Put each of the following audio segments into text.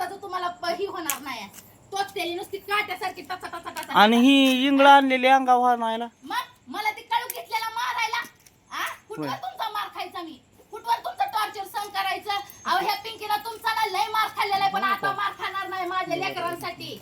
स्वतःच तुम्हाला ही होणार नाही. तोच त्याली नुसती काट्यासारखी टचा टचा टचा. आणि ही इंगळा आणलेली अंगावर हाणायला. मग मला ती काळू घेतलेला मारायला. कुठवर तुमचा मार खायचा मी, कुठवर तुमचं टॉर्चर सहन करायचं. अहो ह्या पिंकीला तुमचा ना लय मार खाल्लेला आहे, पण आता मार खाणार नाही माझ्या लेकरांसाठी.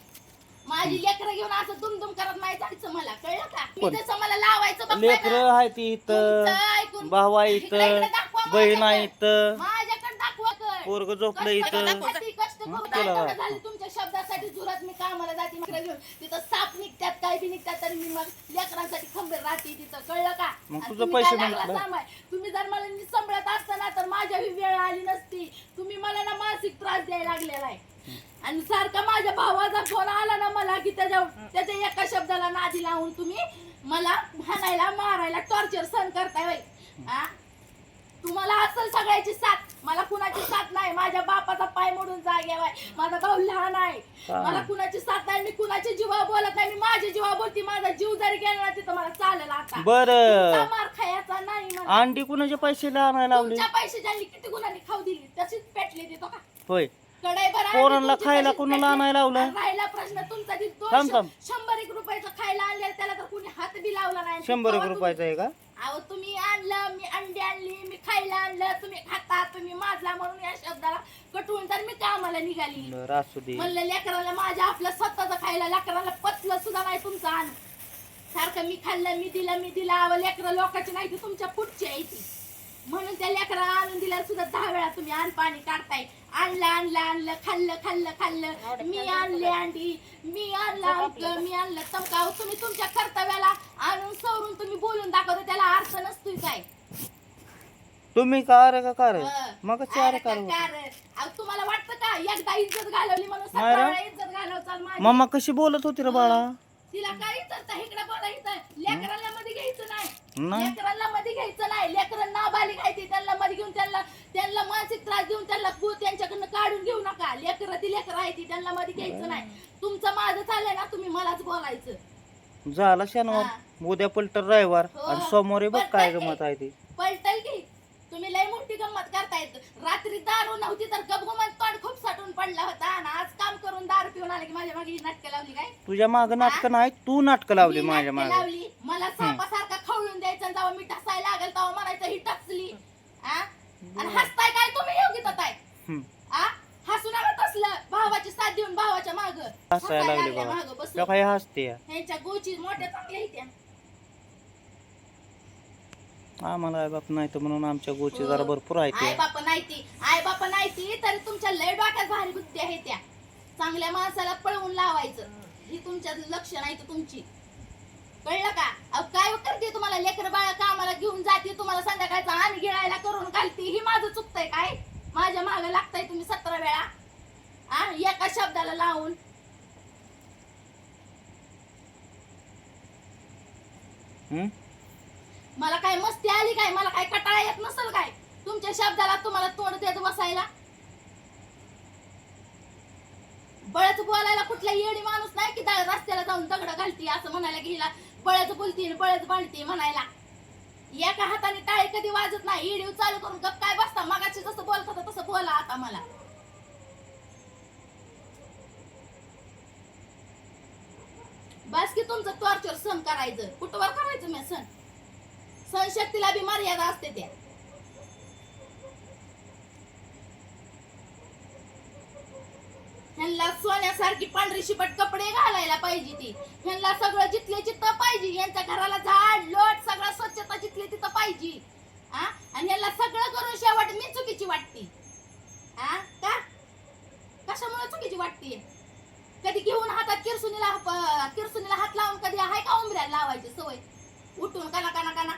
माझी लेकरं घेऊन असं दुमदुम करत नाही जायचं मला, कळलं का? मी जसं मला लावायचं लेकरं आहे ती इथं, भाऊ आहे इथं, बहीण आहे इथं, माझ्याकडे दाखवा कर. पोरग झोपलं इथं. कष्ट झाले तुमच्या शब्दासाठी जुरात मी कामाला जाते मग घेऊन. तिथं साप निघतात काय बी निघतात, तरी मी मग लेकरांसाठी खंबीर राहते तिथं, कळलं का? मग तुझं पैसे तुम्ही जर मला सांभाळत असताना तर माझ्या ही वेळ आली नसती. तुम्ही मला ना मानसिक त्रास द्यायला लागलेला आहे. आणि सारखा माझ्या भावाचा फोन आला ना मला की त्याच्या एका शब्दाला नादी लावून तुम्ही मला हाणायला मारायला टॉर्चर सहन करताय बाई. तुम्हाला असेल सगळ्याची साथ, मला कुणाची साथ नाही. माझ्या बापाचा पाय मोडून जागेवाय, माझा भाऊ लहान आहे, मला कुणाची साथ नाही. मी कुणाची जीवा बोलत नाही, मी माझी जीवा बोलती. माझा जीव जरी गेला ना तिथं मला चालेल. आता बरं मार खायचा नाही. अंडी कुणाचे पैसे आणायला लावले? तुमच्या पैसे ज्यांनी किती गुणांनी खाऊ दिली तशीच पेटली देतो का? होय. कढई पोरांना खायला कोणाला आणायला लावलं? राहिला प्रश्न तुमचा. 100 रुपयाचं खायला आणलं त्याला तर कुणी हात बी लावला नाही. 100 रुपयाचं आहे का? अहो तुम्ही आणलं, मी अंडी आणली, मी खायला आणलं, तुम्ही खाता, तुम्ही माझला म्हणून या शब्दाला कटवून तर मी कामाला निघाली. असू दे म्हणलं लेकराला माझ्या आपलं स्वतःचं खायला, लेकराला पचलं सुद्धा नाही तुमचं आण. सारखं मी खाल्लं, मी दिलं. अहो लेकरं लोकांची नाही ती तुमच्या पुढची आहे ती. म्हणून त्या लेकराला आणून दिल्या सुद्धा 10 वेळा तुम्ही अन्न पाणी काढताय. आणलं खाल्लं. मी आणले अंडी, मी आणलं मी आणलं तमकाव. तुम्ही तुमच्या कर्तव्याला आणून सवरून तुम्ही बोलून दाखवता, त्याला अर्थ नसतोय काय? तुम्ही कार मग तुम्हाला वाटतं का एकदा इज्जत घालवली म्हणून 7 वेळा इज्जत घालवचाल माझी? मम्मा कशी बोलत होती रे बाळा? तिला काय इज्जत इकडे बोलायचं, लेकरांना मध्ये घ्यायचं नाही. लेकरांना मध्ये घ्यायचं नाही. लेकरांना नाबालिग आहे त्यांना मध्ये घेऊन त्यांना मानसिक त्रास देऊन त्यांच्याकडनं काढून घेऊ नका. लेकरं ती लेकरं आहे ती, त्यांना मध्ये घ्यायचं नाही. तुमचं माझं चाललंय ना, तुम्ही मलाच बोलायचं. झाला शनिवार, उद्या पलटर रविवार आणि सोमवारी बघ काय गमत आहे ती. पलटल की तुम्ही लय मोठी गंमत करतायत. रात्री दारू नव्हती तर गबगुमान तोंड खूप साठून पडला होता, आणि आज काम करून दारू पिऊन आले की माझ्या मागे नाटकं लावली काय? तुझ्या माग नाटकं नाही, तू नाटकं लावली माझ्या मागे. लावली मला सापासारखा खवळून द्यायचं, जेव्हा मी टसायला लागेल तेव्हा म्हणायचं ही टचली. आणि हसताय काय तुम्ही? योग्य ताय हसू नका तसलं. भावाची साथ देऊन भावाच्या माग हसायला लागली बाबा, काय हसते ह्यांच्या गोची मोठ्या चांगल्या इथे. आम्हाला आई बाप नाही तर म्हणून आमच्या गोची जरा भरपूर आहे. आई बाप नाही ती तरी तुमच्या लय डोक्यात भारी बुद्धी आहे. त्या चांगल्या माणसाला पळवून लावायचं ही तुमच्या लक्ष नाही तर तुमची, कळलं का? अहो काय करते तुम्हाला लेकर बाळा कामाला घेऊन जाते, तुम्हाला संध्याकाळचा आणि गिळायला करून घालते. ही माझं चुकतंय काय? माझ्या मागे लागताय तुम्ही 17 वेळा एका शब्दाला लावून. मला काय मस्ती आली काय? मला काय कटाळा येत नसेल काय तुमच्या शब्दाला? तुम्हाला तोंड देत बसायला बळच बोलायला कुठला येडी माणूस नाही की रस्त्याला जाऊन दगड घालती असं म्हणायला की हिला बळच बोलती बळच बांधते म्हणायला. एका हाताने टाळे कधी वाजत नाही. येडीव चालू करून गप काय बसता? मगाशी जसं बोलत होता तसं बोला आता मला. बस की तुमचं टॉर्चर सहन करायचं. कुठवर करायचं मी सहन शक्तीला बी मर्यादा असते. त्या ह्यांना सोन्यासारखी पांढरी शिपट कपडे घालायला पाहिजे. ती ह्यांना सगळं जिथले चित्त पाहिजे. यांच्या घराला झाड लोट सगळं स्वच्छता जिथले तिथं पाहिजे. आणि ह्यांना सगळं करून शेवट मी चुकीची वाटते. का कशामुळे चुकीची वाटते? कधी घेऊन हातात किरसुनीला हात लावून कधी आहे का उंबऱ्याला लावायची सवय? उठून काना काना काना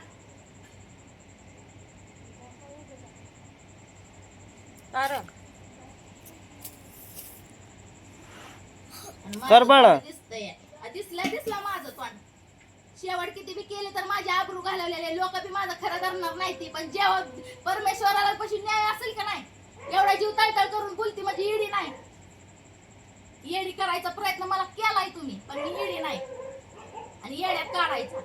कर बाळा. दिसला माझं तोंड. शेवट किती बी केले तर माझे आबरू घालवलेले लोक बी माझं खरं धरणार नाही ती. पण जेव्हा परमेश्वराला पशी न्याय असेल का नाही, एवढा जीव तळतळ करून बोलती म्हणजे येडी नाही. येडी करायचा प्रयत्न मला केलाय तुम्ही, पण मी येडी नाही आणि येड्यात काढायचा.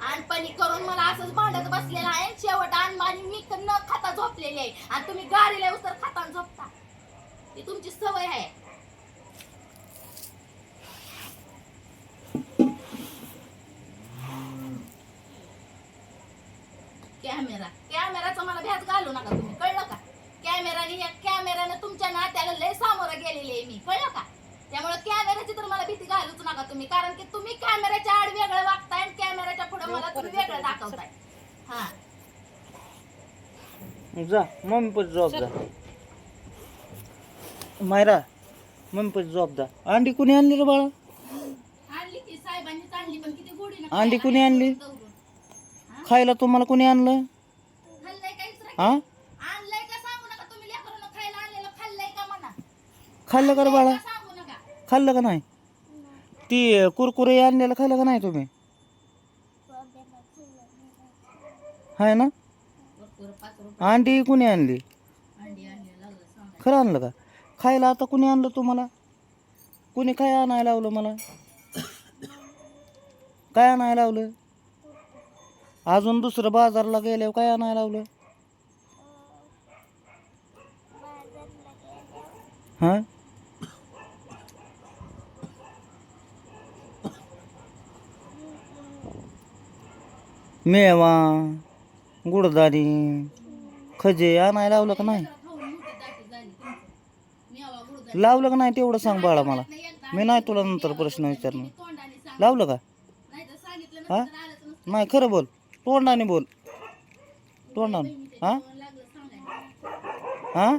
आणपणी करून मला असंच भांडत बसलेला आहे शेवट आणि मी न खाता झोपलेली आहे आणि तुम्ही गाडीला उतर खाता आणि झोपता ही तुमची सवय आहे कॅमेराचा मला भ्यास घालू नका तुम्ही कळलं का कॅमेराने तुमच्या नात्याला लय सामोरं गेलेली आहे मी कळलं का त्यामुळे कॅमेराची तर मला भीती घालूच नका तुम्ही कारण की तुम्ही कॅमेराच्या आड वेगळं वागताय आणि कॅमेराच्या पुढे मला तुम्ही वेगळं दाखवताय हा जा मम्मी पण जॉब जा मायरा मम्मी पण जॉब जा अंडी कुणी आणली रे बाळा आणली की साहेबांनी आणली पण किती गोडी अंडी कुणी आणली खायला तुम्हाला कोणी आणलं खाल्लंय काहीच हा आणलंय का सांगू नका तुम्ही लेकरांना खायला आणलेलं खाल्लंय का म्हणा खाल्लं का रे बाळा सांगू नका खाल्लं का नाही ती कुरकुरे आणलेलं खाल्लं का नाही तुम्ही हाय ना अंडी कुणी आणली खरं आणलं का खायला आता कुणी आणलं तुम्हाला कुणी काय आणायला लावलं मला काय आणायला लावलं अजून दुसरं बाजारला गेल्यावर काय आणायला लावलं हा मेवा गुडदाणी खजे आणायला लावलं का नाही लावलं का नाही तेवढं सांग बाळा मला मी नाही तुला नंतर प्रश्न विचारणार लावलं का हा नाही खरं बोल तोंडाने बोल तोंडाने हा हा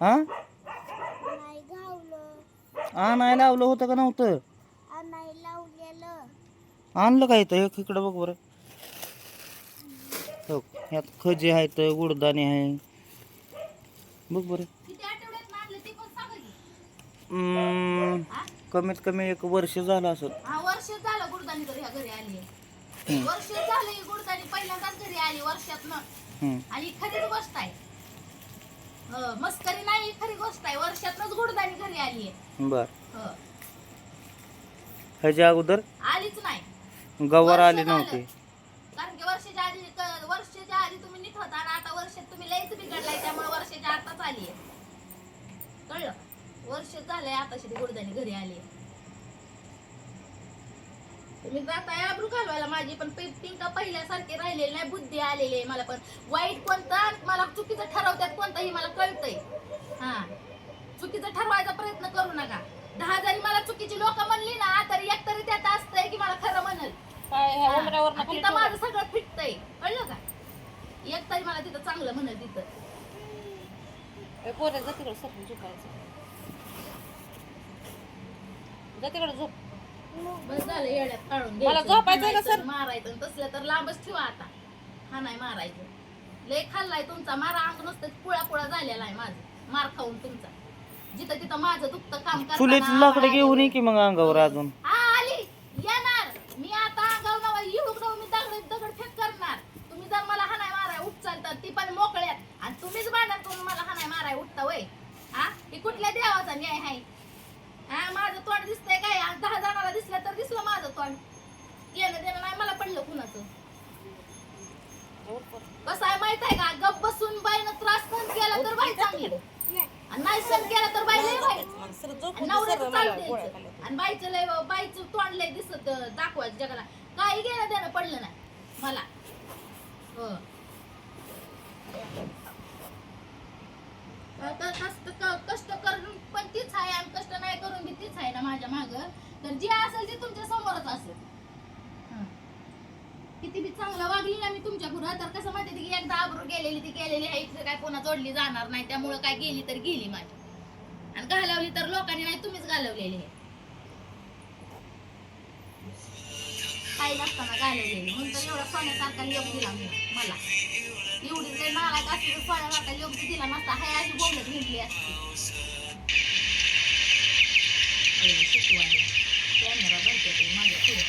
हा आणायला लावलं होतं का नव्हतं आणलं का इथं एक इकडं बघ बरं हो ह्यात खजे आहेत गुडदाणे आहे बघ बरं कमीत कमी एक वर्ष झालं असं वर्ष झालं गुडदाणी घरी आली वर्ष झालं ही गुडदाणी पहिल्यांदाच घरी आली वर्षातनं आणि खरीच गोष्ट आहे मस्करी नाही खरी गोष्ट आहे वर्षातनच गुडदाणी घरी आली आहे बर ह्याच्या अगोदर आलीच नाही गवार आली नव्हती कारण की वर्षाच्या आधी तुम्ही नीट होता आणि आता वर्षात तुम्ही लयच बिघडलाय त्यामुळे वर्षाच्या आताच आली आहे कळलं वर्ष झालंय आताशी ती गुडदाणी घरी आली आहे तुम्ही जाताय आबरू घालवायला माझी पण पिंका पहिल्यासारखे राहिलेली नाही बुद्धी आलेली आहे मला पण वाईट कोणता मला चुकीचं ठरवतात कोणताही मला कळतंय हा चुकीचं ठरवायचा प्रयत्न करू नका 10 जरी मला चुकीची लोक म्हणली ना तरी एक तरी त्यात असतंय की मला खरं म्हणल तिथं माझं सगळं फिटतंय कळलं का एक तरी मला तिथं चांगलं म्हणल तिथं झोप बस झालं येड्यात काढून मला झोपायचं का सर? मारायचं तसलं तर लांबच ठेवा आता हा नाही मारायचं लय खाल्लाय तुमचा मारा अंग नुसतं पुळा झालेला आहे माझं मार खाऊन तुमचा जिथं तिथं माझं दुखतं काम चुलीची लाकडं घेऊन ये की मग अंगावर अजून हा आली येणार मी आता अंगावर येऊन मी दगड फेक करणार तुम्ही जर मला हाणाय माराय उठचालतात ती पण मोकळ्यात आणि तुम्हीच भांडण करून मला हाणाय माराय उठता वय हा ही कुठल्या देवाचा न्याय आहे हा माझं तोंड दिसतंय काय 10 जणांना दिसलं तर दिसलं माझं तोंड येणं देणं नाही मला पडलं कुणाचं कसं आहे माहित आहे का गप बसून बाईनं त्रास सहन केला तर बाई चांगली आणि नाही सहन केला तर बाई लय वाईट नवऱ्याचं चालतंय आणि बाईचं तोंड लय दिसत दाखवायचं जगाला काही घेणं देणं पडलं नाही मला कष्ट करून पण तीच आहे आणि कष्ट नाही करून बी तीच आहे ना माझ्या माग तर जे असेल ते तुमच्या समोरच असेल किती बी चांगलं वागली ना मी तुमच्या पुढं तर कसं माहिती की एकदा आबरू गेलेली ती गेलेली आहे इथं काय कोणा जोडली जाणार नाही त्यामुळं काय गेली तर गेली माझी आणि घालवली तर लोकांनी नाही तुम्हीच घालवलेली आहे काही नसताना घालवलेली म्हणून तर एवढा सोन्यासारखा योग दिला मला एवढी काही नालायक असते तर सोन्यासारखा योग दिला नसता हाय अशी बोलत घेतली असते कॅमेरा बनते ते माझ्या पुढे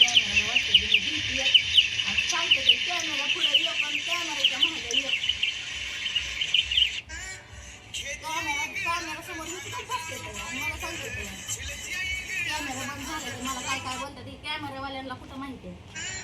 कॅमेराला वाटतं की मी भीती आणि सांगते ते कॅमेरा पुढे येऊ पण कॅमेराच्या महाग येऊ कॅमेरा समोर मी कुठं बसते मला सांगते कॅमेरा बंद झाला तर मला काय बोलतात ते कॅमेरावाल्यांना कुठं माहिती आहे